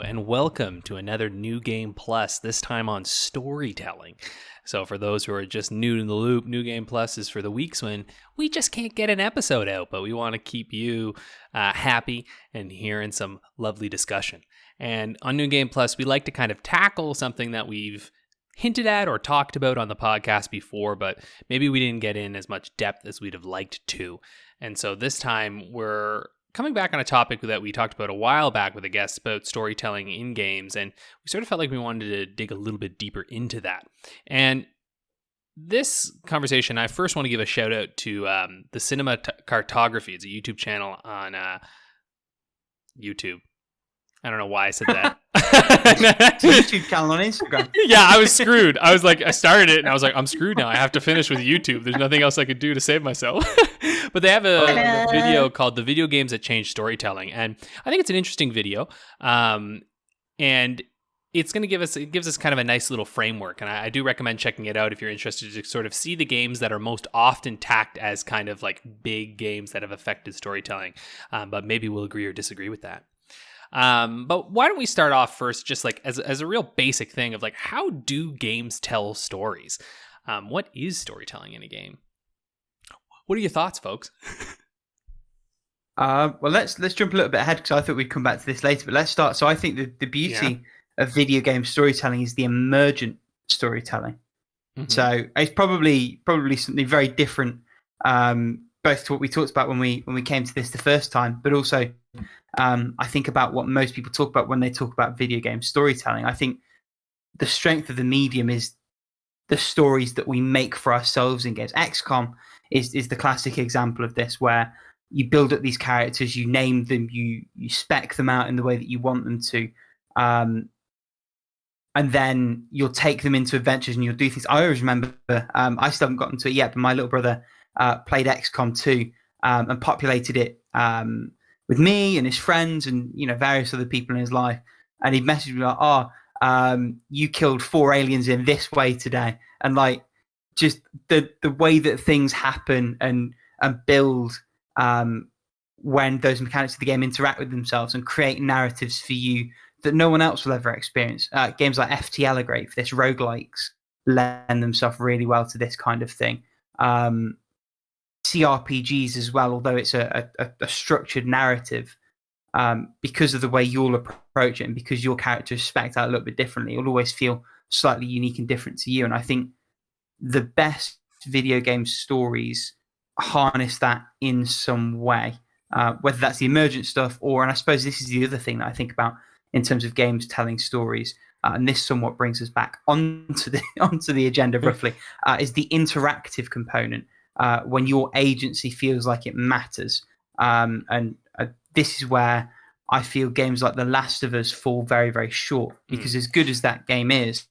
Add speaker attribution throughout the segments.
Speaker 1: and welcome to another New Game Plus, this time on storytelling. So for those who are just new to the loop, New Game Plus is for the weeks when we just can't get an episode out, but we want to keep you happy and hearing some lovely discussion. And on New Game Plus, we like to kind of tackle something that we've hinted at or talked about on the podcast before, but maybe we didn't get in as much depth as we'd have liked to. And so this time we're coming back on a topic that we talked about a while back with a guest about storytelling in games, and we sort of felt like we wanted to dig a little bit deeper into that. And this conversation, I first want to give a shout out to the Cinema Cartography. It's a YouTube channel on YouTube. I don't know why I said that.
Speaker 2: YouTube channel on Instagram.
Speaker 1: Yeah, I was screwed. I started it and I was like, I'm screwed now. I have to finish with YouTube. There's nothing else I could do to save myself. But they have a video called The Video Games That Changed Storytelling. And I think it's an interesting video. And it's going to gives us kind of a nice little framework. And I do recommend checking it out if you're interested to sort of see the games that are most often tacked as kind of like big games that have affected storytelling. But maybe we'll agree or disagree with that. But why don't we start off first, just like as a real basic thing of like, how do games tell stories? What is storytelling in a game? What are your thoughts, folks?
Speaker 2: Well, let's jump a little bit ahead because I thought we'd come back to this later. But let's start. So I think the beauty of video game storytelling is the emergent storytelling. Mm-hmm. So it's probably something very different, both to what we talked about when we came to this the first time, but also I think about what most people talk about when they talk about video game storytelling. I think the strength of the medium is the stories that we make for ourselves in games. XCOM is the classic example of this, where you build up these characters, you name them, you spec them out in the way that you want them to, and then you'll take them into adventures and you'll do things. I always remember, I still haven't gotten to it yet, but my little brother played XCOM 2 and populated it with me and his friends and various other people in his life, and he'd message me like, you killed 4 aliens in this way today, and like just the way that things happen and build when those mechanics of the game interact with themselves and create narratives for you that no one else will ever experience. Games like FTL are great for this. Roguelikes lend themselves really well to this kind of thing. CRPGs as well, although it's a structured narrative, because of the way you'll approach it and because your character is spec'd out a little bit differently, it'll always feel slightly unique and different to you. And I think the best video game stories harness that in some way, whether that's the emergent stuff and I suppose this is the other thing that I think about in terms of games telling stories, and this somewhat brings us back onto the agenda roughly, is the interactive component. When your agency feels like it matters. And this is where I feel games like The Last of Us fall very, very short, because as good as that game is.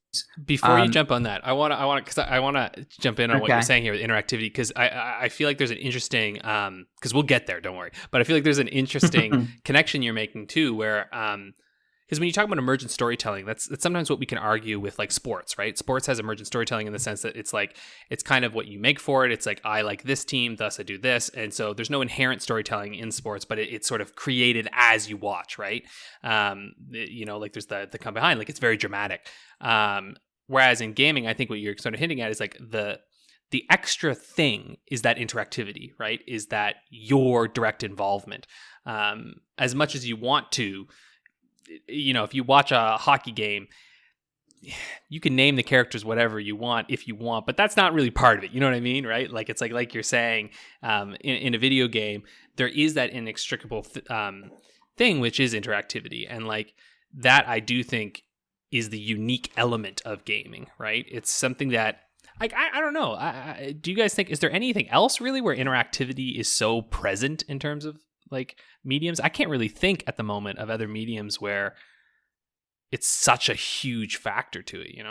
Speaker 1: Before you jump on that, I want to jump in on what you're saying here with interactivity, because I feel like there's an interesting, because we'll get there, don't worry. But I feel like there's an interesting connection you're making too, where because when you talk about emergent storytelling, that's sometimes what we can argue with like sports, right? Sports has emergent storytelling in the sense that it's like, it's kind of what you make for it. It's like, I like this team, thus I do this. And so there's no inherent storytelling in sports, but it's sort of created as you watch, right? Like there's the come behind, like it's very dramatic. Whereas in gaming, I think what you're sort of hinting at is like the extra thing is that interactivity, right? Is that your direct involvement. As much as you want to, if you watch a hockey game, you can name the characters whatever you want if you want, but that's not really part of it. You know what I mean, right? Like it's like you're saying, in a video game, there is that inextricable thing, which is interactivity, and like that I do think is the unique element of gaming, right? It's something that like I don't know. Do you guys think, is there anything else really where interactivity is so present in terms of like mediums? I can't really think at the moment of other mediums where it's such a huge factor to it,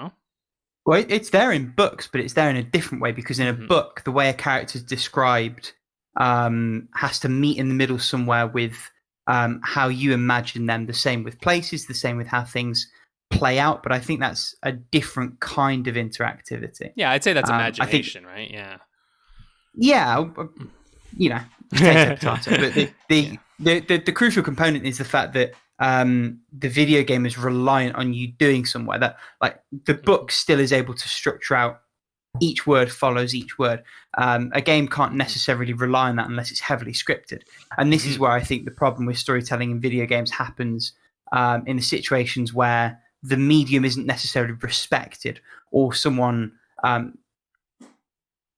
Speaker 2: Well, it's there in books, but it's there in a different way, because in a book, the way a character is described has to meet in the middle somewhere with how you imagine them. The same with places, the same with how things play out. But I think that's a different kind of interactivity.
Speaker 1: Yeah, I'd say that's imagination, right? Yeah.
Speaker 2: Yeah, potato, potato. But the crucial component is the fact that the video game is reliant on you doing somewhere that, like, the book still is able to structure out each word follows each word. A game can't necessarily rely on that unless it's heavily scripted. And this is where I think the problem with storytelling in video games happens, in the situations where the medium isn't necessarily respected, or someone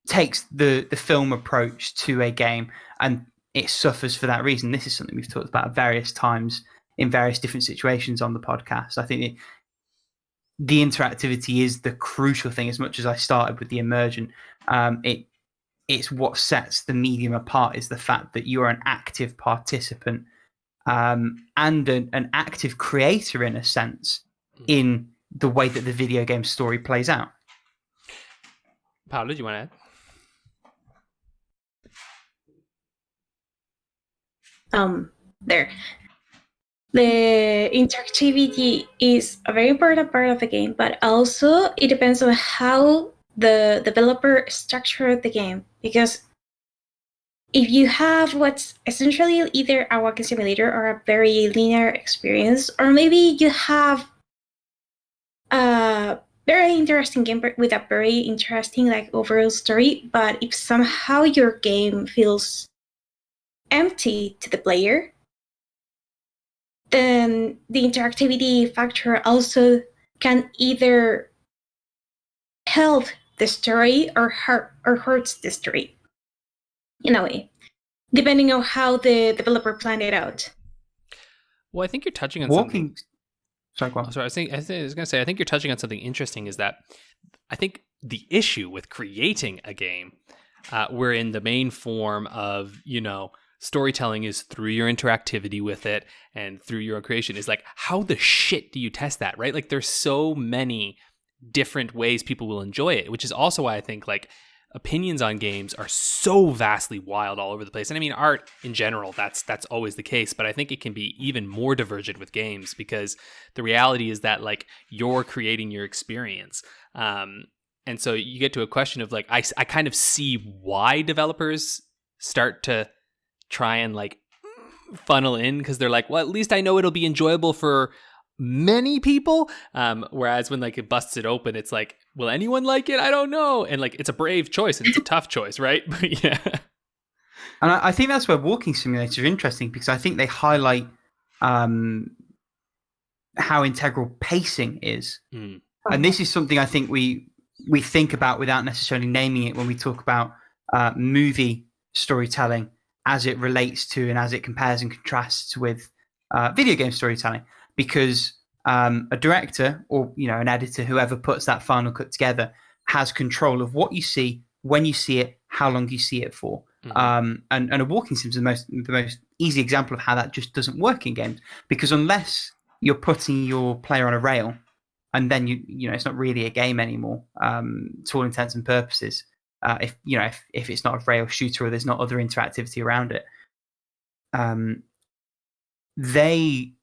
Speaker 2: takes the film approach to a game and it suffers for that reason. This is something we've talked about various times in various different situations on the podcast. I think the interactivity is the crucial thing. As much as I started with the emergent, it's what sets the medium apart, is the fact that you're an active participant, and an active creator, in a sense, in the way that the video game story plays out.
Speaker 1: Paolo, do you want to add?
Speaker 3: There. The interactivity is a very important part of the game, but also it depends on how the developer structured the game. Because if you have what's essentially either a walking simulator or a very linear experience, or maybe you have a very interesting game with a very interesting, like, overall story, but if somehow your game feels empty to the player, then the interactivity factor also can either help the story or hurts the story, in a way, depending on how the developer planned it out.
Speaker 1: Well, I think you're touching on something.
Speaker 2: Sorry, go on.
Speaker 1: Oh, sorry, I was going to say, I think you're touching on something interesting, is that I think the issue with creating a game, wherein the main form of, storytelling is through your interactivity with it and through your own creation, is like, how the shit do you test that, right? Like, there's so many different ways people will enjoy it, which is also why I think, like, opinions on games are so vastly wild all over the place. And I mean, art in general, that's always the case, but I think it can be even more divergent with games, because the reality is that, like, you're creating your experience. And so you get to a question of, like, I kind of see why developers start to try and, like, funnel in, because they're like, well, at least I know it'll be enjoyable for many people, whereas when, like, it busts it open, it's like, will anyone like it? I don't know. And, like, it's a brave choice and it's a tough choice, right? But yeah.
Speaker 2: And I think that's where walking simulators are interesting, because I think they highlight how integral pacing is. And this is something I think we think about without necessarily naming it when we talk about movie storytelling, as it relates to and as it compares and contrasts with video game storytelling. Because a director, or an editor, whoever puts that final cut together, has control of what you see, when you see it, how long you see it for. And a walking sim is the most easy example of how that just doesn't work in games, because unless you're putting your player on a rail, and then it's not really a game anymore, to all intents and purposes. If it's not a rail shooter or there's not other interactivity around it, they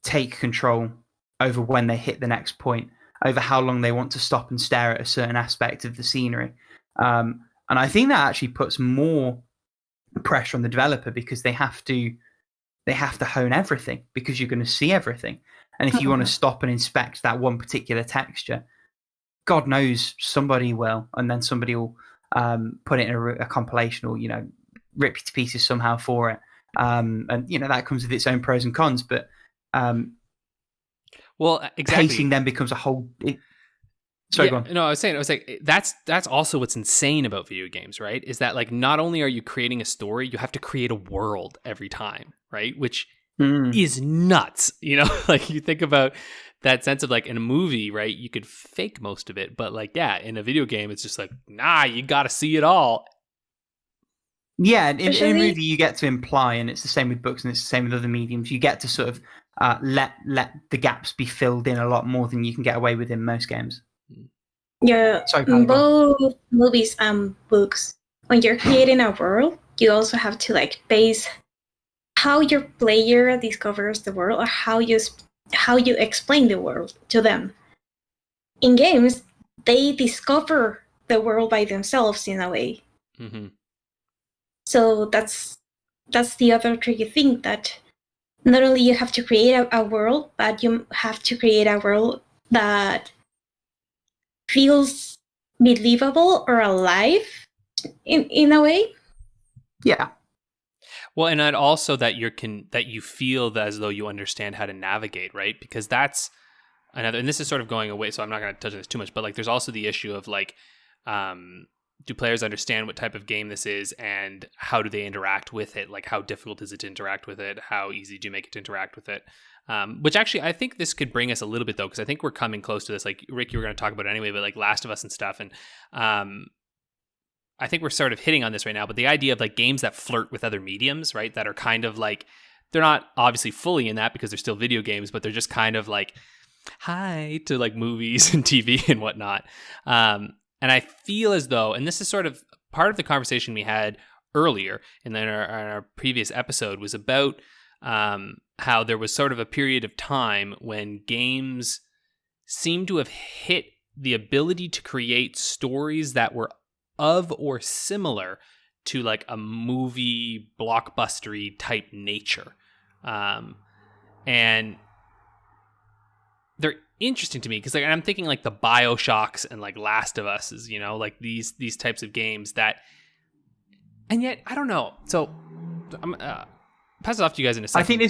Speaker 2: take control over when they hit the next point, over how long they want to stop and stare at a certain aspect of the scenery. And I think that actually puts more pressure on the developer, because they have to hone everything, because you're going to see everything. And if you want to stop and inspect that one particular texture, God knows somebody will, and then somebody will put it in a compilation, or rip you to pieces somehow for it. And that comes with its own pros and cons, but
Speaker 1: well, exactly.
Speaker 2: Pacing then becomes a whole.
Speaker 1: Sorry, go on. No, I was saying that's also what's insane about video games, right? Is that, like, not only are you creating a story, you have to create a world every time, right? Which is nuts. Like, you think about that sense of, like, in a movie, right? You could fake most of it, but, like, yeah, in a video game, it's just like, nah, you got to see it all.
Speaker 2: Yeah, in a movie, you get to imply, and it's the same with books, and it's the same with other mediums. You get to sort of let the gaps be filled in a lot more than you can get away with in most games.
Speaker 3: Yeah, both movies and books. When you're creating a world, you also have to, like, base how your player discovers the world, or how you explain the world to them. In games, they discover the world by themselves, in a way. So that's the other tricky thing, that not only you have to create a world, but you have to create a world that feels believable or alive in a way.
Speaker 2: Yeah.
Speaker 1: Well, and also that you feel as though you understand how to navigate, right? Because that's another, and this is sort of going away, so I'm not going to touch on this too much, but like there's also the issue of like, do players understand what type of game this is and how do they interact with it? Like how difficult is it to interact with it? How easy do you make it to interact with it? Which actually, I think this could bring us a little bit though, because I think we're coming close to this. Like Rick, you were going to talk about it anyway, but like Last of Us and stuff. And I think we're sort of hitting on this right now, but the idea of like games that flirt with other mediums, right? That are kind of like, they're not obviously fully in that because they're still video games, but they're just kind of like, hi to like movies and TV and whatnot. And I feel as though, and this is sort of part of the conversation we had earlier in our previous episode, was about how there was sort of a period of time when games seemed to have hit the ability to create stories that were of or similar to like a movie blockbustery type nature. And they're interesting to me because like I'm thinking like the Bioshocks and like Last of Us is, you know, like these types of games that, and yet I don't know. So I'm pass it off to you guys in a second.
Speaker 2: I think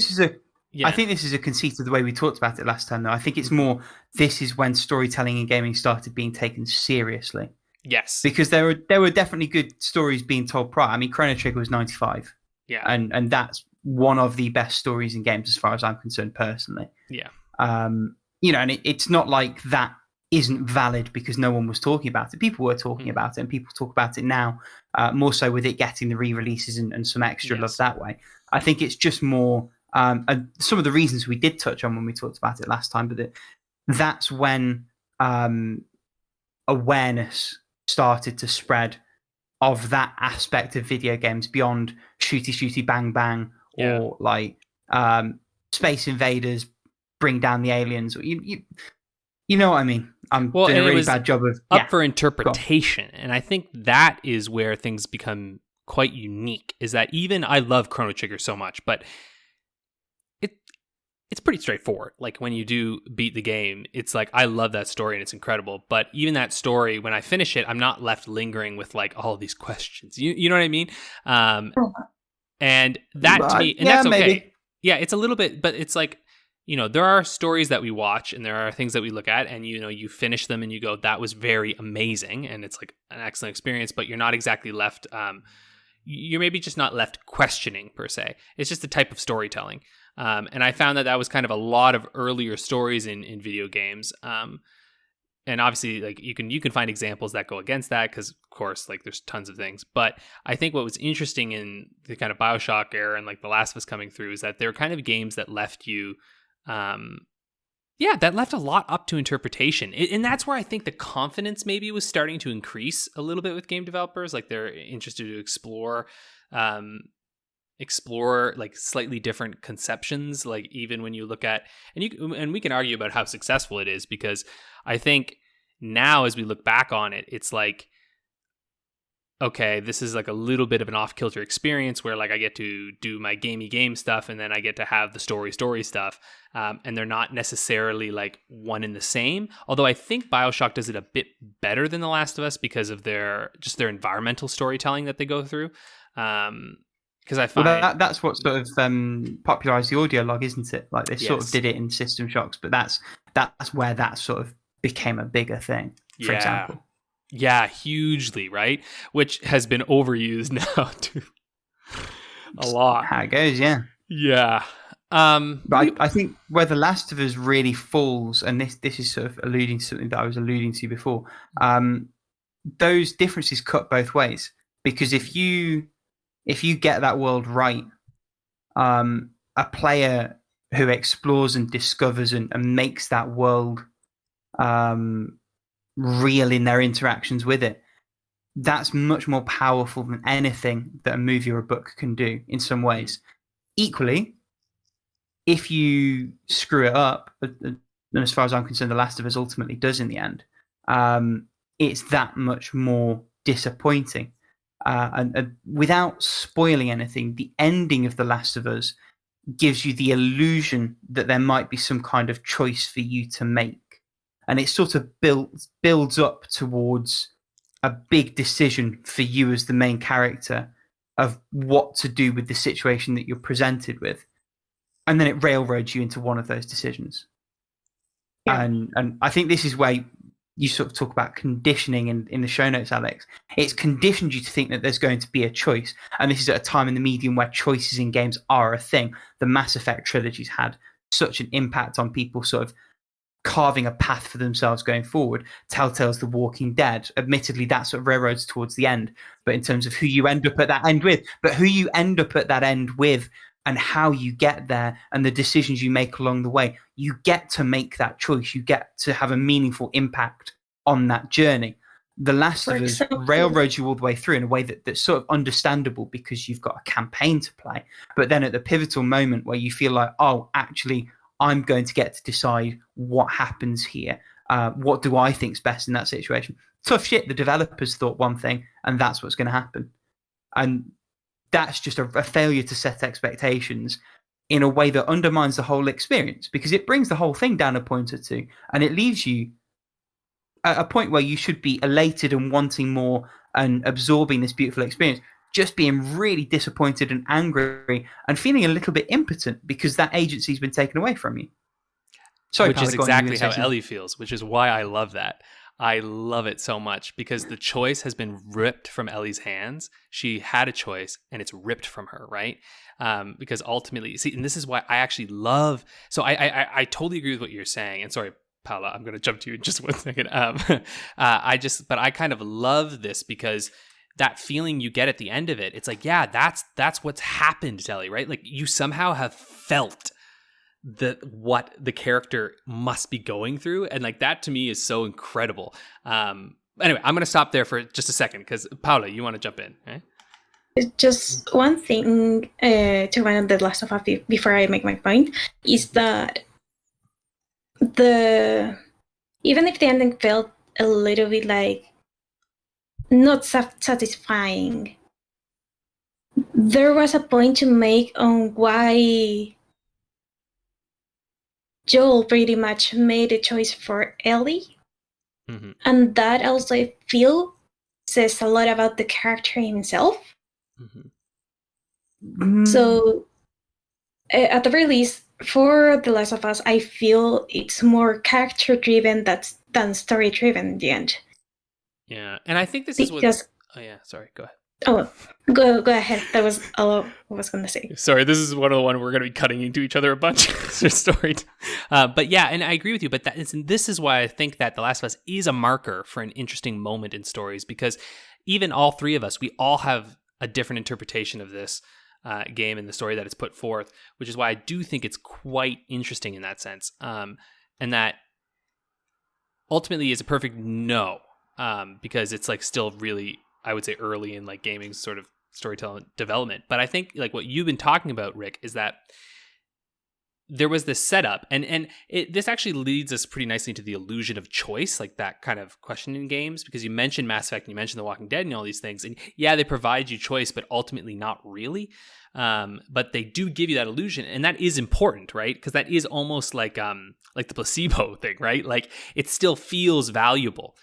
Speaker 2: this is a conceit of the way we talked about it last time though. I think it's more, this is when storytelling in gaming started being taken seriously.
Speaker 1: Yes.
Speaker 2: Because there were definitely good stories being told prior. I mean, Chrono Trigger was 95.
Speaker 1: Yeah.
Speaker 2: And that's one of the best stories in games as far as I'm concerned personally.
Speaker 1: Yeah.
Speaker 2: You know, and it's not like that isn't valid because no one was talking about it. People were talking about it, and people talk about it now, more so with it getting the re-releases and some extra love that way. I think it's just more, and some of the reasons we did touch on when we talked about it last time, but that's when awareness started to spread of that aspect of video games beyond shooty bang bang or like Space Invaders bring down the aliens. You know what I mean? I'm doing a really bad job of
Speaker 1: up for interpretation, and I think that is where things become quite unique. Is that even I love Chrono Trigger so much, but it's pretty straightforward. Like when you do beat the game, it's like I love that story and it's incredible. But even that story, when I finish it, I'm not left lingering with like all these questions. You know what I mean? And that to me, and that's okay. Maybe. Yeah, it's a little bit, but it's like, you know, there are stories that we watch and there are things that we look at and, you know, you finish them and you go, that was very amazing. And it's like an excellent experience, but you're not exactly left, you're maybe just not left questioning per se. It's just a type of storytelling. And I found that was kind of a lot of earlier stories in video games. And obviously, like you can find examples that go against that because, of course, like there's tons of things. But I think what was interesting in the kind of Bioshock era and like The Last of Us coming through is that they're kind of games that left you, that left a lot up to interpretation. And that's where I think the confidence maybe was starting to increase a little bit with game developers. Like they're interested to explore like slightly different conceptions. Like even when you look at, and we can argue about how successful it is, because I think now as we look back on it, it's like, okay, this is like a little bit of an off-kilter experience where like I get to do my gamey game stuff and then I get to have the story stuff. And they're not necessarily like one and the same. Although I think Bioshock does it a bit better than The Last of Us because of their environmental storytelling that they go through. Because I find
Speaker 2: that's what sort of popularized the audio log, isn't it? Like they sort of did it in System Shocks, but that's where that sort of became a bigger thing, for example.
Speaker 1: Yeah, hugely, right? Which has been overused now too. A lot.
Speaker 2: How it goes, yeah.
Speaker 1: Yeah.
Speaker 2: But I think where The Last of Us really falls, and this is sort of alluding to something that I was alluding to before, those differences cut both ways. Because if you get that world right, a player who explores and discovers and makes that world real in their interactions with it, that's much more powerful than anything that a movie or a book can do in some ways. Equally, if you screw it up, and as far as I'm concerned, The Last of Us ultimately does in the end, it's that much more disappointing. And without spoiling anything, the ending of The Last of Us gives you the illusion that there might be some kind of choice for you to make. And it sort of builds up towards a big decision for you as the main character of what to do with the situation that you're presented with. And then it railroads you into one of those decisions. Yeah. And I think this is where you sort of talk about conditioning in the show notes, Alex. It's conditioned you to think that there's going to be a choice. And this is at a time in the medium where choices in games are a thing. The Mass Effect trilogy's had such an impact on people sort of carving a path for themselves going forward. Telltale's The Walking Dead. Admittedly, that sort of railroads towards the end. But in terms of who you end up at that end with, and how you get there and the decisions you make along the way, you get to make that choice. You get to have a meaningful impact on that journey. The Last of Us railroads you all the way through in a way that's sort of understandable because you've got a campaign to play. But then at the pivotal moment where you feel like, oh, actually, I'm going to get to decide what happens here. What do I think's best in that situation? Tough shit. The developers thought one thing, and that's what's going to happen. And that's just a failure to set expectations in a way that undermines the whole experience, because it brings the whole thing down a point or two, and it leaves you at a point where you should be elated and wanting more and absorbing this beautiful experience, just being really disappointed and angry and feeling a little bit impotent because that agency's been taken away from you.
Speaker 1: Sorry, which is exactly how Ellie feels, which is why I love that. I love it so much because the choice has been ripped from Ellie's hands. She had a choice and it's ripped from her, right? Because ultimately, see, and this is why I actually love. So I totally agree with what you're saying. And sorry, Paula, I'm going to jump to you in just 1 second. But I kind of love this because that feeling you get at the end of it, it's like, yeah, that's what's happened to Ellie, right? Like you somehow have felt what the character must be going through, and like that to me is so incredible. Anyway, I'm gonna stop there for just a second because Paula, you want to jump in, right?
Speaker 3: Just one thing to run on The Last of Us before I make my point is that even if the ending felt a little bit like not satisfying, there was a point to make on why Joel pretty much made a choice for Ellie. Mm-hmm. And that also, I feel, says a lot about the character himself. Mm-hmm. So, at the very least, for The Last of Us, I feel it's more character-driven than story-driven in the end.
Speaker 1: Yeah, and I think this is what... Oh, yeah, sorry, go ahead.
Speaker 3: Oh, go ahead. That was all I was going to say.
Speaker 1: Sorry, this is one of the ones we're going to be cutting into each other a bunch. Story. But yeah, and I agree with you. But this is why I think that The Last of Us is a marker for an interesting moment in stories, because even all three of us, we all have a different interpretation of this game and the story that it's put forth, which is why I do think it's quite interesting in that sense. And that ultimately is a perfect no, because it's like still really, I would say, early in like gaming sort of storytelling development. But I think like what you've been talking about, Rick, is that there was this setup, and this actually leads us pretty nicely to the illusion of choice, like that kind of question in games, because you mentioned Mass Effect and you mentioned The Walking Dead and all these things, and yeah, they provide you choice, but ultimately not really. But they do give you that illusion, and that is important, right? Because that is almost like the placebo thing, right? Like it still feels valuable.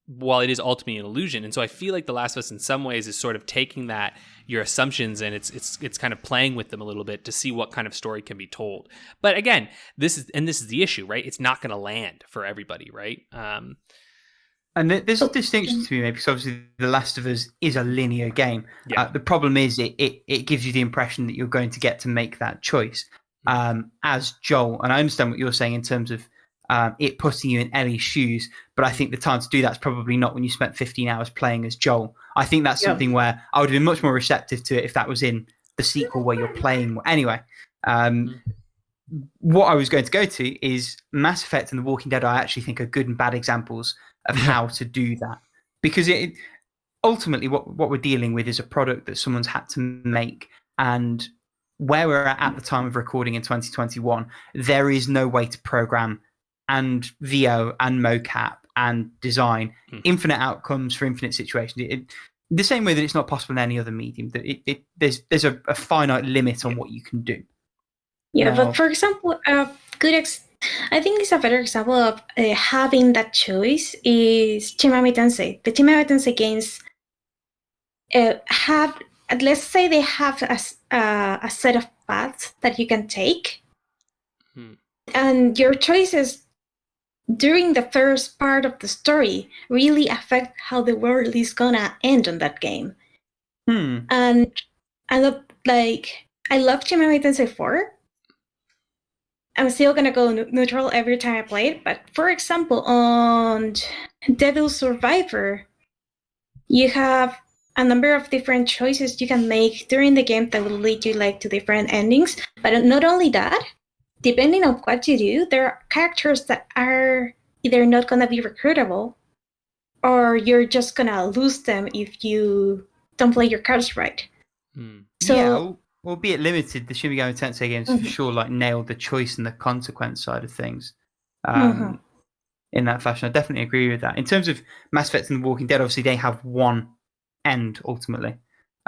Speaker 1: While it is ultimately an illusion. And so I feel like The Last of Us in some ways is sort of taking that, your assumptions, and it's kind of playing with them a little bit to see what kind of story can be told. But again, this is the issue, right? It's not going to land for everybody, right?
Speaker 2: And there's a distinction to be made, because obviously The Last of Us is a linear game. Yeah. The problem is it gives you the impression that you're going to get to make that choice as Joel. And I understand what you're saying in terms of it putting you in Ellie's shoes, but I think the time to do that's probably not when you spent 15 hours playing as Joel. I think that's something where I would have been much more receptive to it if that was in the sequel where you're playing. Anyway, what I was going to go to is Mass Effect and The Walking Dead. I actually think are good and bad examples of how to do that, because it ultimately what we're dealing with is a product that someone's had to make, and where we're at the time of recording in 2021, there is no way to program and VO and mocap and design infinite outcomes for infinite situations. The same way that it's not possible in any other medium. That there's a finite limit on what you can do.
Speaker 3: Yeah, but for example, I think it's a better example of having that choice is Shin Megami Tensei. The Shin Megami Tensei games have, let's say, they have a set of paths that you can take, and your choices during the first part of the story really affect how the world is gonna end on that game. And I love Shin Megami Tensei 4. I'm still gonna go neutral every time I play it, but for example, on Devil Survivor, you have a number of different choices you can make during the game that will lead you to different endings. But not only that, depending on what you do, there are characters that are either not gonna be recruitable, or you're just gonna lose them if you don't play your cards right.
Speaker 2: So, albeit limited, the Shin Megami Tensei games for sure nailed the choice and the consequence side of things in that fashion. I definitely agree with that. In terms of Mass Effect and The Walking Dead, obviously they have one end ultimately.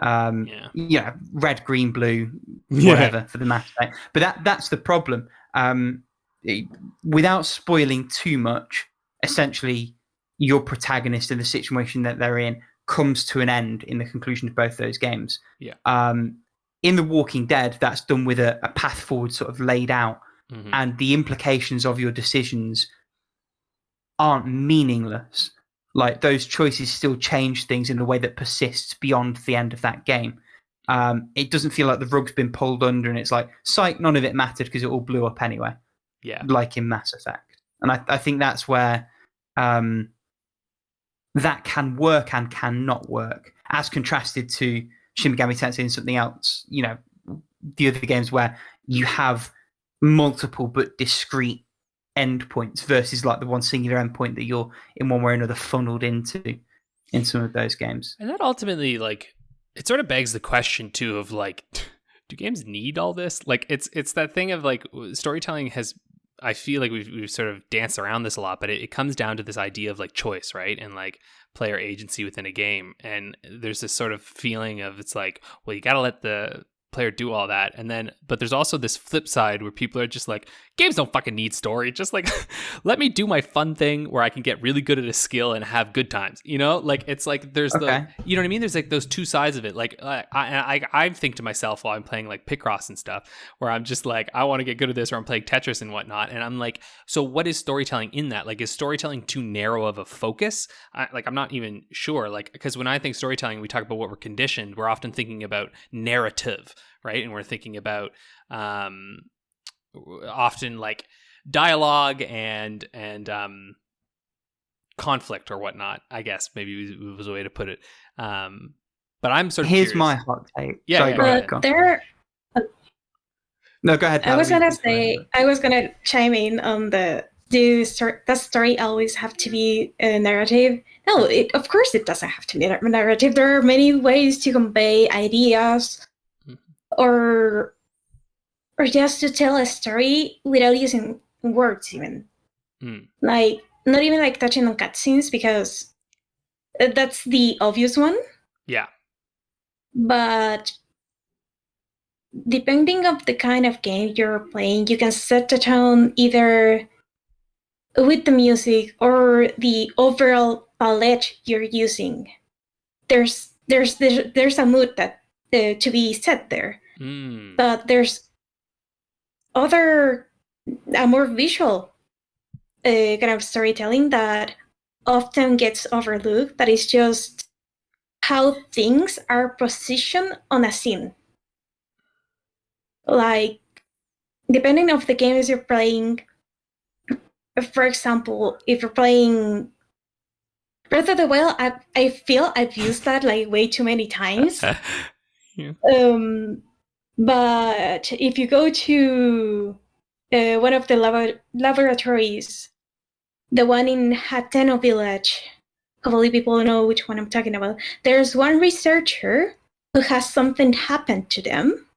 Speaker 2: Red, green, blue, whatever for the Mass Effect. But that's the problem. Without spoiling too much, essentially your protagonist and the situation that they're in comes to an end in the conclusion of both those games. In The Walking Dead, that's done with a path forward sort of laid out, and the implications of your decisions aren't meaningless. Like, those choices still change things in a way that persists beyond the end of that game. It doesn't feel like the rug's been pulled under and it's like, psych, none of it mattered because it all blew up anyway. Like in Mass Effect. And I think that's where that can work and cannot work, as contrasted to Shin Megami Tensei and something else, the other games where you have multiple but discrete endpoints versus the one singular endpoint that you're in one way or another funneled into in some of those games.
Speaker 1: And that ultimately, it sort of begs the question too of do games need all this? It's that thing of storytelling has, I feel like we've sort of danced around this a lot, but it comes down to this idea of choice, right? And player agency within a game. And there's this sort of feeling of it's well, you got to let the player do all that. And then, but there's also this flip side where people are just games don't fucking need story. Just let me do my fun thing where I can get really good at a skill and have good times. It's there's the, you know what I mean? There's those two sides of it. I think to myself while I'm playing Picross and stuff, where I'm just I want to get good at this, or I'm playing Tetris and whatnot. And I'm so what is storytelling in that? Is storytelling too narrow of a focus? I'm not even sure. Because when I think storytelling, we talk about what we're conditioned. We're often thinking about narrative, right? And we're thinking about often dialogue and conflict or whatnot, I guess maybe was a way to put it. But I'm sort of
Speaker 2: Here's
Speaker 1: curious.
Speaker 2: my hot take.
Speaker 1: Yeah,
Speaker 2: sorry, go ahead. No, go ahead.
Speaker 3: I was gonna chime in on does the story always have to be a narrative? No, of course it doesn't have to be a narrative. There are many ways to convey ideas or just to tell a story without using words even. Not even touching on cutscenes, because that's the obvious one.
Speaker 1: Yeah.
Speaker 3: But depending on the kind of game you're playing, you can set the tone either with the music or the overall palette you're using. There's a mood that to be set there. But there's a more visual kind of storytelling that often gets overlooked, that is just how things are positioned on a scene. Depending on the games you're playing, for example, if you're playing Breath of the Wild, I feel I've used that way too many times.
Speaker 1: Yeah.
Speaker 3: But if you go to one of the laboratories, the one in Hateno Village, hopefully people know which one I'm talking about, there's one researcher who has something happen to them.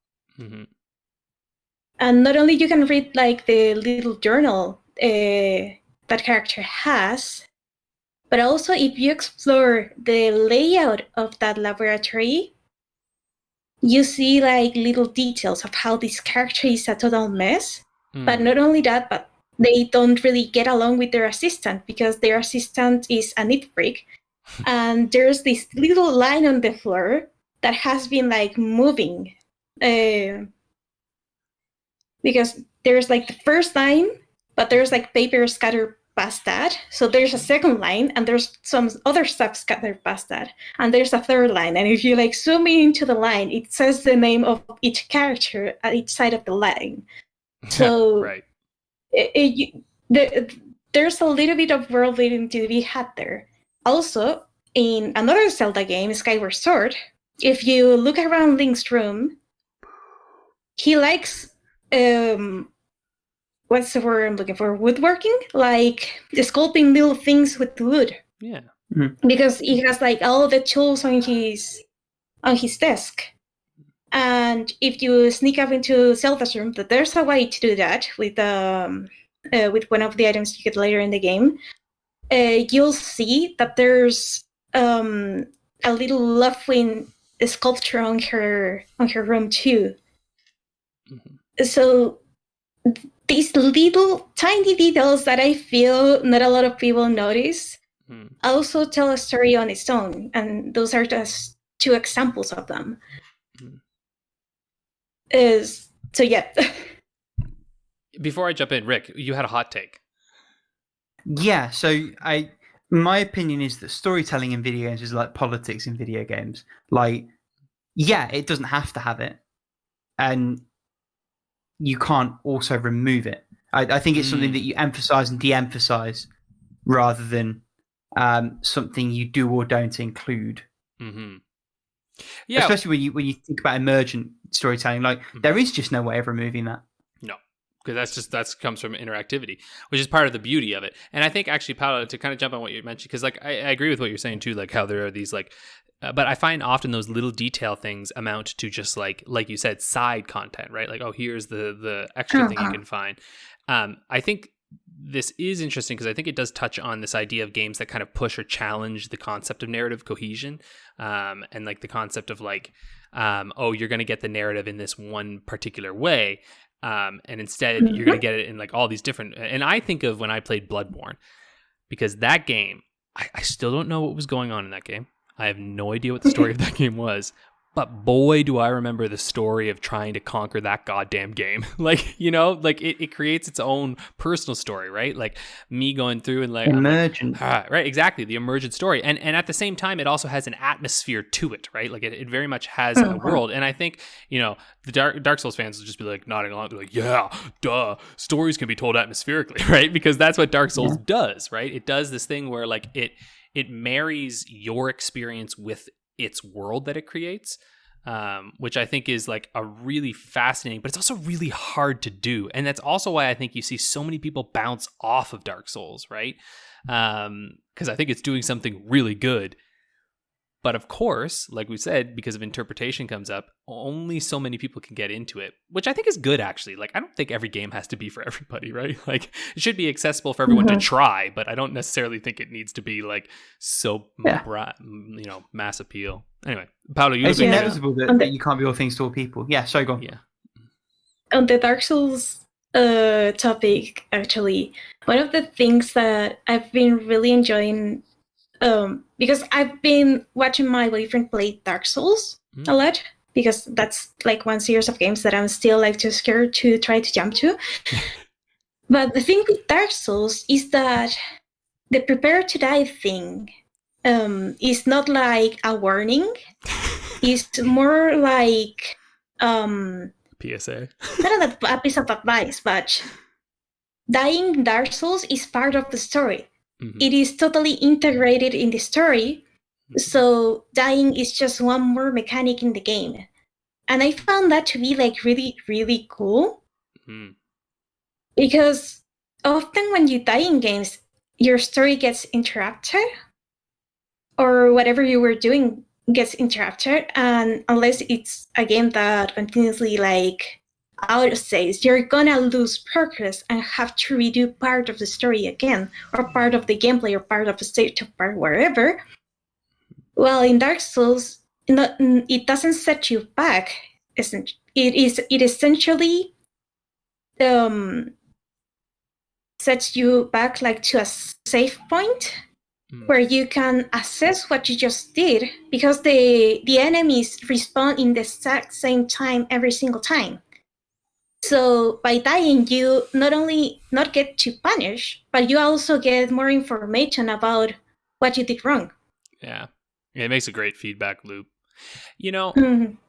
Speaker 3: And not only you can read the little journal that character has, but also if you explore the layout of that laboratory, you see like little details of how this character is a total mess. But not only that, but they don't really get along with their assistant because their assistant is a neat freak. And there's this little line on the floor that has been like moving. Because there's like the first line, but there's like paper scattered past that. So there's a second line, and there's some other stuff scattered past that. And there's a third line. And if you like zoom into the line, it says the name of each character at each side of the line. So
Speaker 1: right.
Speaker 3: There's a little bit of world building to be had there. Also, in another Zelda game, Skyward Sword, if you look around Link's room, he likes what's the word I'm looking for? Woodworking, like sculpting little things with wood.
Speaker 1: Yeah.
Speaker 2: Mm-hmm.
Speaker 3: Because he has like all the tools on his desk. And if you sneak up into Zelda's room, that there's a way to do that with one of the items you get later in the game. You'll see that there's a little Lovewind sculpture on her room too. Mm-hmm. So these little tiny details that I feel not a lot of people notice also tell a story on its own, and those are just two examples of them. So yeah.
Speaker 1: Before I jump in, Rick, you had a hot take.
Speaker 2: Yeah, so my opinion is that storytelling in video games is like politics in video games. Like, yeah, it doesn't have to have it, and you can't also remove it. I think it's something that you emphasize and de-emphasize rather than something you do or don't include.
Speaker 1: Mm-hmm. Yeah,
Speaker 2: especially when you think about emergent storytelling, like there is just no way of removing that.
Speaker 1: No, because that comes from interactivity, which is part of the beauty of it. And I think actually, Paolo, to kind of jump on what you mentioned, because like I agree with what you're saying too, like how there are these like, but I find often those little detail things amount to just like you said, side content, right? Like, oh, here's the extra thing you can find. I think this is interesting because I think it does touch on this idea of games that kind of push or challenge the concept of narrative cohesion, and like the concept of like, oh, you're going to get the narrative in this one particular way, and instead you're going to get it in like all these different. And I think of when I played Bloodborne, because that game, I still don't know what was going on in that game. I have no idea what the story of that game was. But boy, do I remember the story of trying to conquer that goddamn game. Like, you know, like it creates its own personal story, right? Like me going through and like...
Speaker 2: Emergent.
Speaker 1: Like, right, exactly. The emergent story. And at the same time, it also has an atmosphere to it, right? Like it very much has a world. And I think, you know, the Dark Souls fans will just be like nodding along. They're like, yeah, duh. Stories can be told atmospherically, right? Because that's what Dark Souls does, right? It does this thing where like it marries your experience with its world that it creates, which I think is like a really fascinating, but it's also really hard to do. And that's also why I think you see so many people bounce off of Dark Souls, right? Because I think it's doing something really good. But of course, like we said, because of interpretation comes up, only so many people can get into it, which I think is good, actually. Like, I don't think every game has to be for everybody, right? Like, it should be accessible for everyone to try, but I don't necessarily think it needs to be, like, so, mass appeal. Anyway, Paolo, you...
Speaker 2: It's inevitable that you can't be all things to all people. Yeah, sorry, go on.
Speaker 1: Yeah.
Speaker 3: On the Dark Souls topic, actually, one of the things that I've been really enjoying... because I've been watching my boyfriend play Dark Souls a lot, because that's like one series of games that I'm still like too scared to try to jump to. But the thing with Dark Souls is that the prepare to die thing is not like a warning. It's more like
Speaker 1: PSA.
Speaker 3: Not a piece of advice, but dying in Dark Souls is part of the story. It is totally integrated in the story, so dying is just one more mechanic in the game. And I found that to be like really, really cool. Because often when you die in games, your story gets interrupted, or whatever you were doing gets interrupted, and unless it's a game that continuously like autosaves, you're gonna lose progress and have to redo part of the story again, or part of the gameplay, or part of the stage, or part wherever. Well, in Dark Souls, it doesn't set you back. It essentially sets you back like to a safe point where you can assess what you just did, because the enemies respawn in the exact same time every single time. So by dying, you not only not get to punish, but you also get more information about what you did wrong.
Speaker 1: Yeah, it makes a great feedback loop. You know,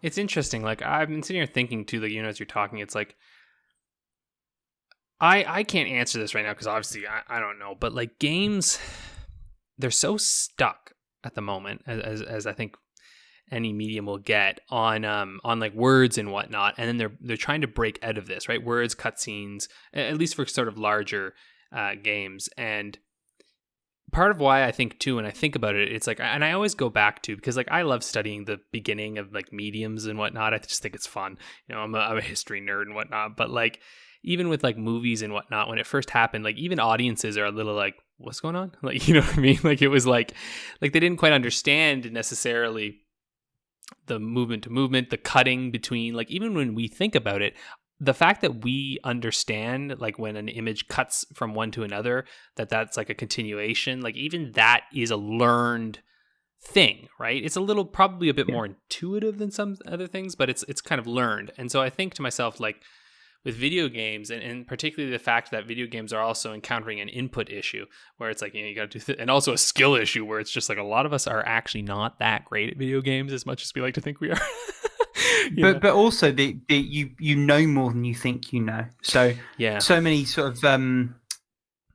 Speaker 1: it's interesting. Like, I've been sitting here thinking too, like, you know, as you're talking, it's like, I can't answer this right now because obviously I don't know, but like games, they're so stuck at the moment, as I think any medium will get on like words and whatnot, and then they're trying to break out of this, right? Words, cutscenes, at least for sort of larger games. And part of why I think too, when I think about it, it's like, and I always go back to, because like I love studying the beginning of like mediums and whatnot. I just think it's fun. You know, I'm a history nerd and whatnot, but like even with like movies and whatnot, when it first happened, like even audiences are a little like, what's going on? Like, you know what I mean? Like it was like they didn't quite understand necessarily the movement to movement, the cutting between, like, even when we think about it, the fact that we understand, like, when an image cuts from one to another, that's like a continuation, like, even that is a learned thing, right? It's a little, probably a bit more intuitive than some other things, but it's kind of learned. And so I think to myself, like, with video games, and particularly the fact that video games are also encountering an input issue where it's like, you know, you got to do and also a skill issue where it's just like a lot of us are actually not that great at video games as much as we like to think we are.
Speaker 2: But also you know more than you think you know. So so many sort of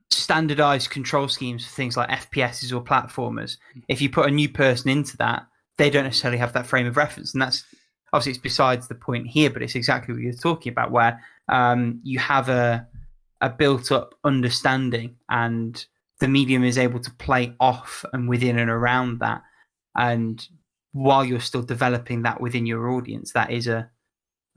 Speaker 2: standardized control schemes for things like FPSs or platformers. If you put a new person into that, they don't necessarily have that frame of reference, and that's obviously it's besides the point here, but it's exactly what you're talking about, where you have a built-up understanding, and the medium is able to play off and within and around that. And while you're still developing that within your audience, that is a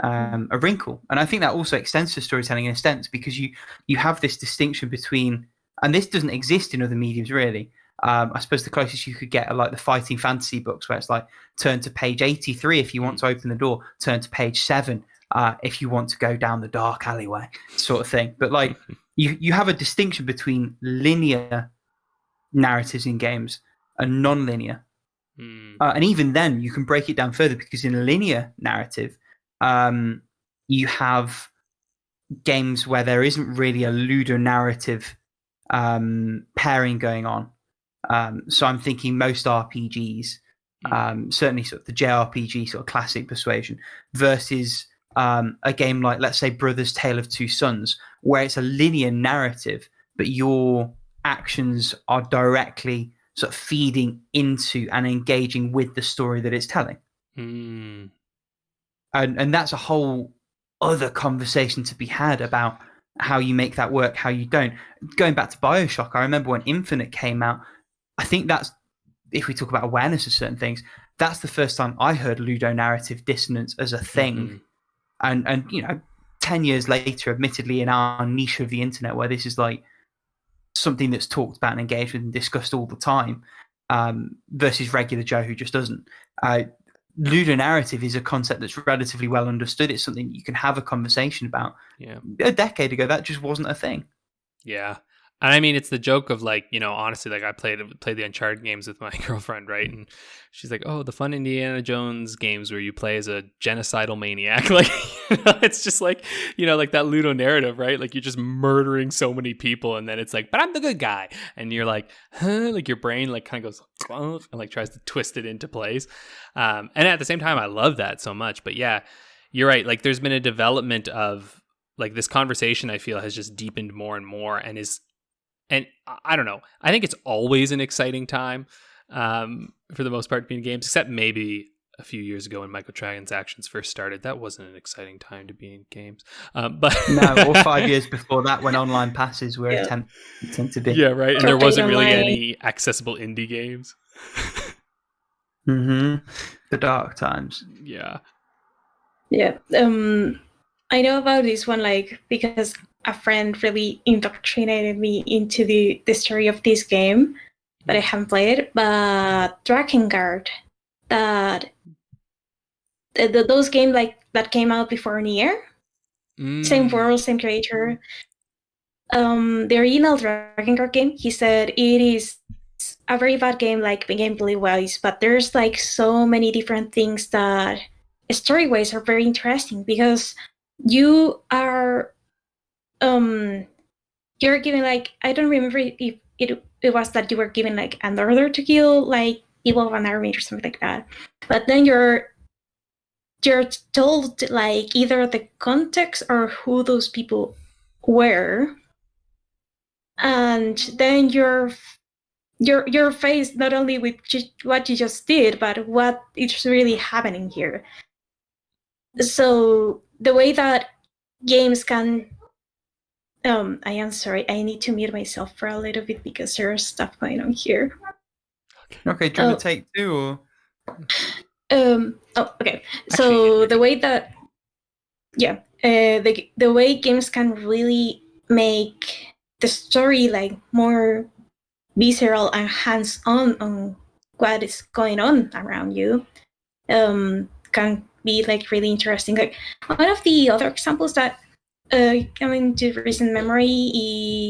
Speaker 2: wrinkle. And I think that also extends to storytelling in a sense, because you have this distinction between, and this doesn't exist in other mediums really. I suppose the closest you could get are like the fighting fantasy books, where it's like turn to page 83 if you want to open the door, turn to page 7 if you want to go down the dark alleyway, sort of thing. But like you have a distinction between linear narratives in games and non-linear. And even then you can break it down further, because in a linear narrative you have games where there isn't really a ludonarrative pairing going on. So I'm thinking most RPGs, certainly sort of the JRPG sort of classic Persuasion, versus a game like, let's say, Brothers Tale of Two Sons, where it's a linear narrative, but your actions are directly sort of feeding into and engaging with the story that it's telling. And that's a whole other conversation to be had about how you make that work, how you don't. Going back to Bioshock, I remember when Infinite came out, I think that's, if we talk about awareness of certain things, that's the first time I heard ludonarrative dissonance as a thing. And you know, 10 years later, admittedly in our niche of the internet, where this is like something that's talked about and engaged with and discussed all the time, versus regular Joe who just doesn't. Ludonarrative is a concept that's relatively well understood. It's something you can have a conversation about. A decade ago, that just wasn't a thing.
Speaker 1: And I mean, it's the joke of, like, you know, honestly, like I played the Uncharted games with my girlfriend, right? And she's like, "Oh, the fun Indiana Jones games where you play as a genocidal maniac." Like, you know, it's just like, you know, like that Ludo narrative, right? Like you're just murdering so many people, and then it's like, "But I'm the good guy," and you're like, "Huh?" Like your brain like kind of goes and like tries to twist it into place. And at the same time, I love that so much. But yeah, you're right. Like there's been a development of like this conversation. I feel has just deepened more and more, and I don't know. I think it's always an exciting time for the most part to be in games, except maybe a few years ago when microtransactions first started. That wasn't an exciting time to be in games. But
Speaker 2: no, or 5 years before that when online passes were attempted to be.
Speaker 1: Yeah, right. And there wasn't really any accessible indie games.
Speaker 2: The dark times.
Speaker 3: Yeah. I know about this one, like, because a friend really indoctrinated me into the story of this game, but I haven't played. But Drakengard, that those games like that came out before Nier. Same world, same creator. The original Dragon Guard game, he said it is a very bad game, like gameplay wise, but there's like so many different things that story wise are very interesting, because you are you're given like, I don't remember if it was that you were given like an order to kill like evil of an army or something like that, but then you're told like either the context or who those people were, and then you're faced not only with what you just did, but what is really happening here. So the way that games can I am sorry, I need to mute myself for a little bit because there's stuff going on here.
Speaker 2: Okay, do you want to take 2 or?
Speaker 3: Okay. So the way that, the way games can really make the story like more visceral and hands-on on what is going on around you, can be like really interesting. Like one of the other examples that coming to recent memory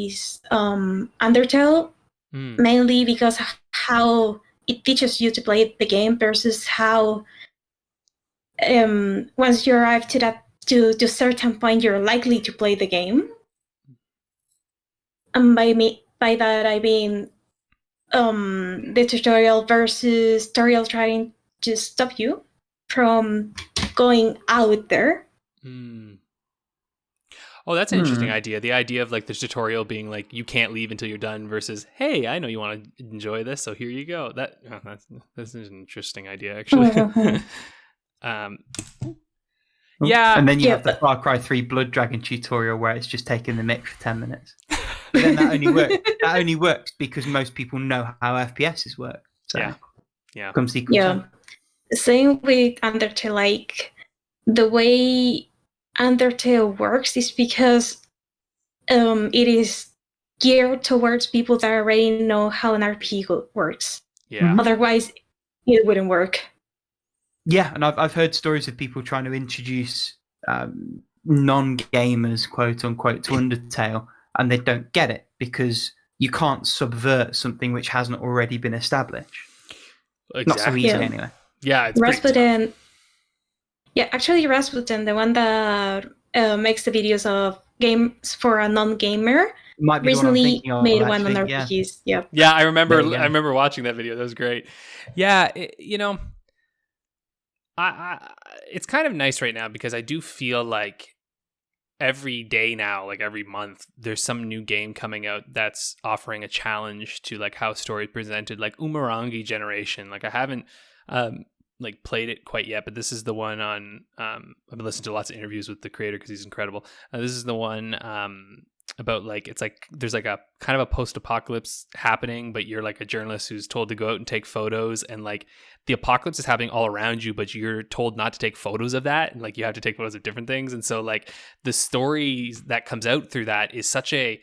Speaker 3: is Undertale, mainly because of how it teaches you to play the game versus how once you arrive to a certain point you're likely to play the game. And by that I mean the tutorial versus tutorial trying to stop you from going out there.
Speaker 1: Oh, that's an interesting idea. The idea of like the tutorial being like you can't leave until you're done versus, hey, I know you want to enjoy this, so here you go. That's an interesting idea, actually. Yeah.
Speaker 2: And then you have the Far Cry 3 Blood Dragon tutorial where it's just taking the mic for 10 minutes. But then that only works because most people know how FPSs work. So
Speaker 1: yeah.
Speaker 2: Come sequence.
Speaker 3: Same with Undertale. Like the way Undertale works is because it is geared towards people that already know how an RPG works.
Speaker 1: Yeah.
Speaker 3: Otherwise, it wouldn't work.
Speaker 2: Yeah, and I've heard stories of people trying to introduce non-gamers, quote unquote, to Undertale, and they don't get it because you can't subvert something which hasn't already been established.
Speaker 1: Exactly.
Speaker 2: Not so easy anyway.
Speaker 1: Yeah, it's
Speaker 3: Rasputin. Yeah, actually, Rasputin, the one that makes the videos of games for a non-gamer,
Speaker 2: might be
Speaker 3: recently made one on
Speaker 2: actually,
Speaker 3: RPGs. Yeah.
Speaker 1: Yeah, I remember watching that video. That was great. Yeah, it's kind of nice right now because I do feel like every day now, like every month, there's some new game coming out that's offering a challenge to like how story presented, like Umurangi Generation. Like I haven't like played it quite yet, but this is the one on I've been listening to lots of interviews with the creator because he's incredible. This is the one about like it's like there's like a kind of a post-apocalypse happening, but you're like a journalist who's told to go out and take photos, and like the apocalypse is happening all around you, but you're told not to take photos of that, and like you have to take photos of different things. And so like the stories that comes out through that is such a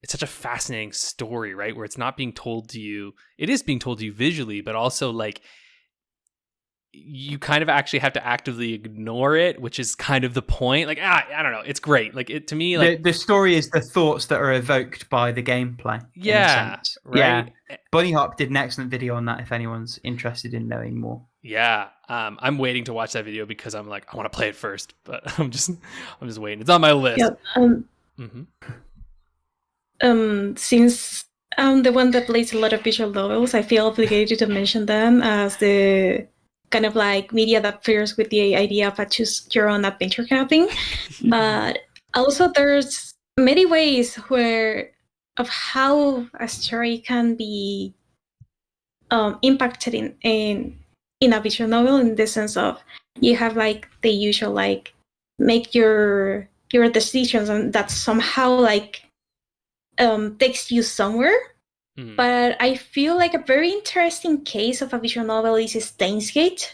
Speaker 1: fascinating story, right? Where it's not being told to you, it is being told to you visually, but also like you kind of actually have to actively ignore it, which is kind of the point. Like, I don't know. It's great. Like it to me, like
Speaker 2: the story is the thoughts that are evoked by the gameplay.
Speaker 1: Yeah. Right.
Speaker 2: Yeah. Bunny Hop did an excellent video on that if anyone's interested in knowing more.
Speaker 1: Yeah. I'm waiting to watch that video because I'm like, I want to play it first, but I'm just waiting. It's on my list.
Speaker 3: Since I'm the one that plays a lot of visual novels, I feel obligated to mention them as the kind of like media that fairs with the idea of a choose your own adventure kind of thing. But also there's many ways of how a story can be impacted in a visual novel, in the sense of you have like the usual like make your decisions, and that somehow like takes you somewhere. But I feel like a very interesting case of a visual novel is Steins Gate,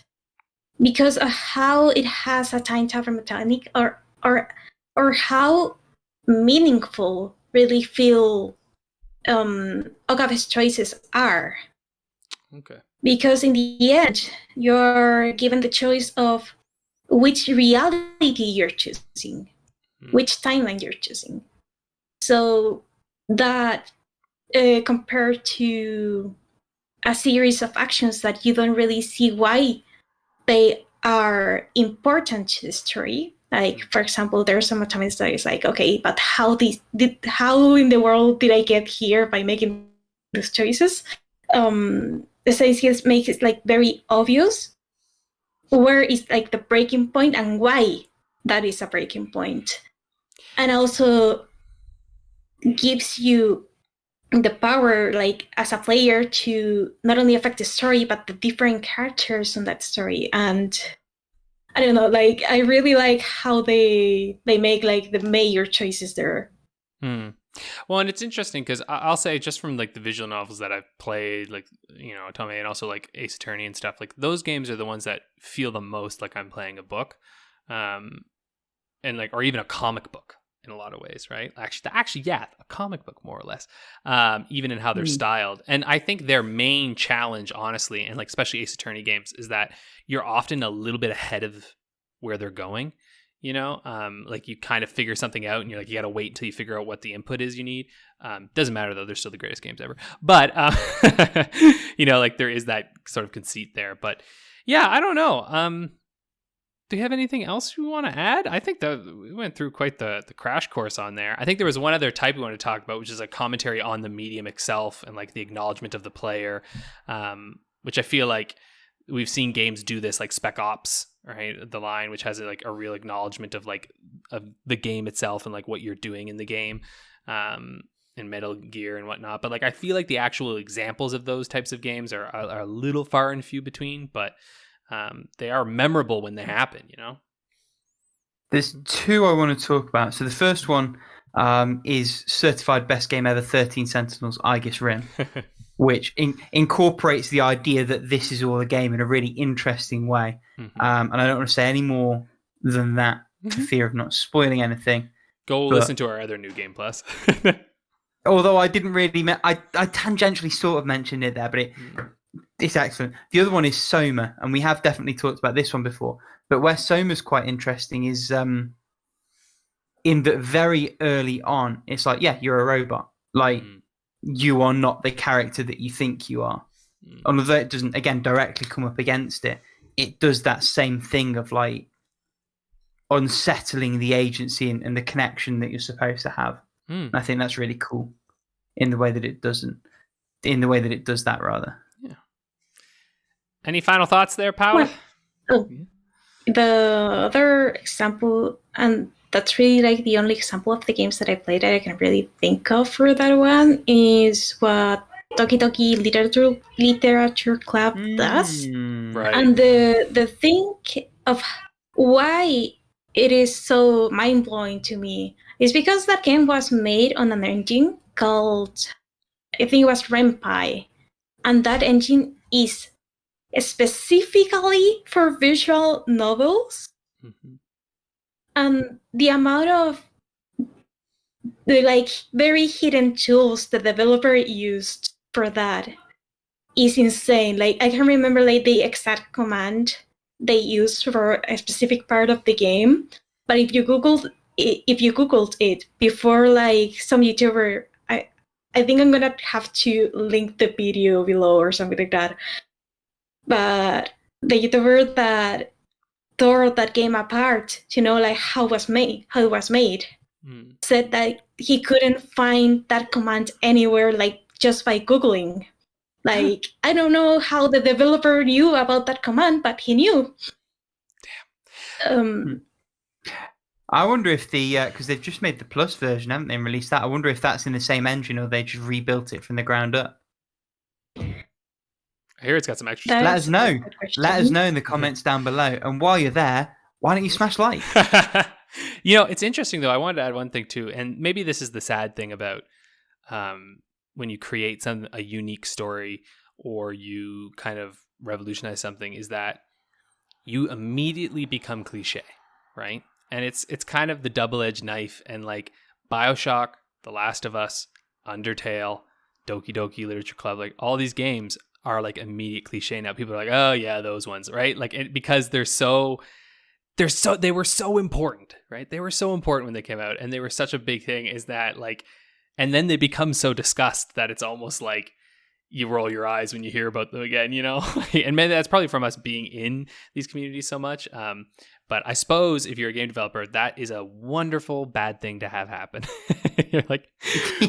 Speaker 3: because of how it has a time travel mechanic, or how meaningful really feel Agave's choices are.
Speaker 1: Okay.
Speaker 3: Because in the end, you're given the choice of which reality you're choosing, which timeline you're choosing. So that compared to a series of actions that you don't really see why they are important to the story. Like, for example, there are some times that it's like, okay, but how in the world did I get here by making those choices? The science makes it like very obvious where is like the breaking point and why that is a breaking point, and also gives you the power, like as a player, to not only affect the story but the different characters on that story. And I don't know, like I really like how they make like the major choices there.
Speaker 1: Well, and it's interesting because I'll say, just from like the visual novels that I've played, like, Otome, and also like Ace Attorney and stuff, like those games are the ones that feel the most like I'm playing a book, and like, or even a comic book in a lot of ways, right? Actually, yeah, a comic book more or less, even in how they're styled. And I think their main challenge, honestly, and like especially Ace Attorney games, is that you're often a little bit ahead of where they're going. Like you kind of figure something out and you're like, you got to wait until you figure out what the input is you need. Doesn't matter though. They're still the greatest games ever. But, like there is that sort of conceit there. But yeah, I don't know. Do you have anything else you want to add? I think that we went through quite the crash course on there. I think there was one other type we wanted to talk about, which is a commentary on the medium itself and like the acknowledgement of the player, which I feel like we've seen games do this, like Spec Ops, right? The Line, which has like a real acknowledgement of like of the game itself and like what you're doing in the game, in Metal Gear and whatnot. But like I feel like the actual examples of those types of games are a little far and few between, but they are memorable when they happen.
Speaker 2: There's two I want to talk about. So the first one is certified best game ever, 13 Sentinels, Aegis Rim. Which incorporates the idea that this is all a game in a really interesting way. And I don't want to say any more than that for fear of not spoiling anything.
Speaker 1: Go listen to our other New Game Plus.
Speaker 2: Although I didn't really... I tangentially sort of mentioned it there, but it's excellent. The other one is Soma, and we have definitely talked about this one before. But where Soma's quite interesting is in that very early on, it's like, yeah, you're a robot. Like... you are not the character that you think you are. Although it doesn't, again, directly come up against it, it does that same thing of like unsettling the agency and the connection that you're supposed to have. I think that's really cool in the way that it does that rather.
Speaker 1: Yeah. Any final thoughts there, Paula?
Speaker 3: The other example, and that's really like the only example of the games that I played that I can really think of for that one, is what Doki Doki Literature Club does.
Speaker 1: Right.
Speaker 3: And the thing of why it is so mind-blowing to me is because that game was made on an engine called, I think it was Ren'Py. And that engine is specifically for visual novels. And the amount of the like very hidden tools the developer used for that is insane. Like I can remember like the exact command they used for a specific part of the game. But if you googled it before, like some YouTuber, I think I'm gonna have to link the video below or something like that. But the YouTuber that tore that game apart to know like how it was made, said that he couldn't find that command anywhere, like just by Googling. Like I don't know how the developer knew about that command, but he knew.
Speaker 2: Damn. I wonder if because they've just made the Plus version, haven't they, and released that? I wonder if that's in the same engine or they just rebuilt it from the ground up.
Speaker 1: I hear it's got some extra.
Speaker 2: Let us know. Let us know in the comments down below. And while you're there, why don't you smash like?
Speaker 1: It's interesting though. I wanted to add one thing too, and maybe this is the sad thing about when you create a unique story or you kind of revolutionize something, is that you immediately become cliche, right? And it's kind of the double-edged knife. And like Bioshock, The Last of Us, Undertale, Doki Doki Literature Club, like all these games are like immediate cliche now. People are like, oh yeah, those ones, right? Like because they're so they were so important, right? They were so important when they came out, and they were such a big thing. Is that like, and then they become so discussed that it's almost like you roll your eyes when you hear about them again, you know? And maybe that's probably from us being in these communities so much. But I suppose if you're a game developer, that is a wonderful bad thing to have happen. You're like,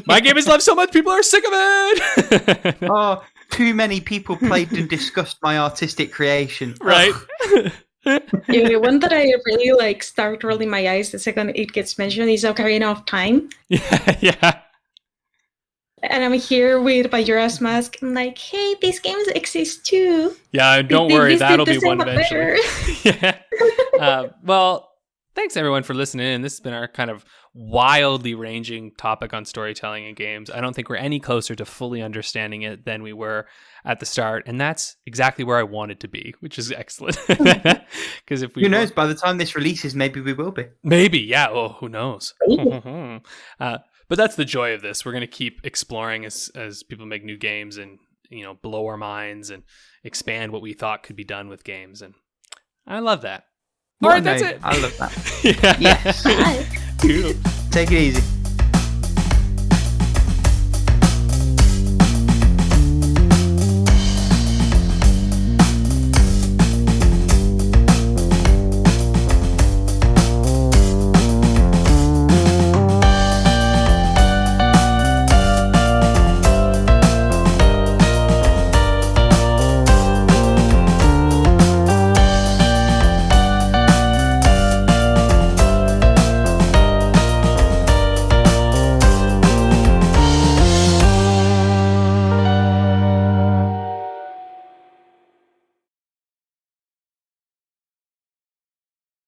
Speaker 1: my game is loved so much, people are sick of it.
Speaker 2: Oh, too many people played and discussed my artistic creation.
Speaker 1: Right.
Speaker 3: Yeah, the one that I really like start rolling my eyes the second it gets mentioned is Ocarina of Time.
Speaker 1: Yeah.
Speaker 3: And I'm here with Majora's Mask. I'm like, hey, these games exist too.
Speaker 1: Yeah, don't worry, that'll be one eventually. Yeah. Well, thanks everyone for listening in. This has been our kind of wildly ranging topic on storytelling in games. I don't think we're any closer to fully understanding it than we were at the start, and that's exactly where I wanted to be, which is excellent. Because if we
Speaker 2: who knows, by the time this releases, maybe we will be.
Speaker 1: Maybe, yeah. Oh, who knows? But that's the joy of this. We're going to keep exploring as people make new games and, you know, blow our minds and expand what we thought could be done with games. And I love that. All right, that's it.
Speaker 2: I love that.
Speaker 1: Yeah.
Speaker 2: Yes.
Speaker 1: Cool.
Speaker 2: Take it easy.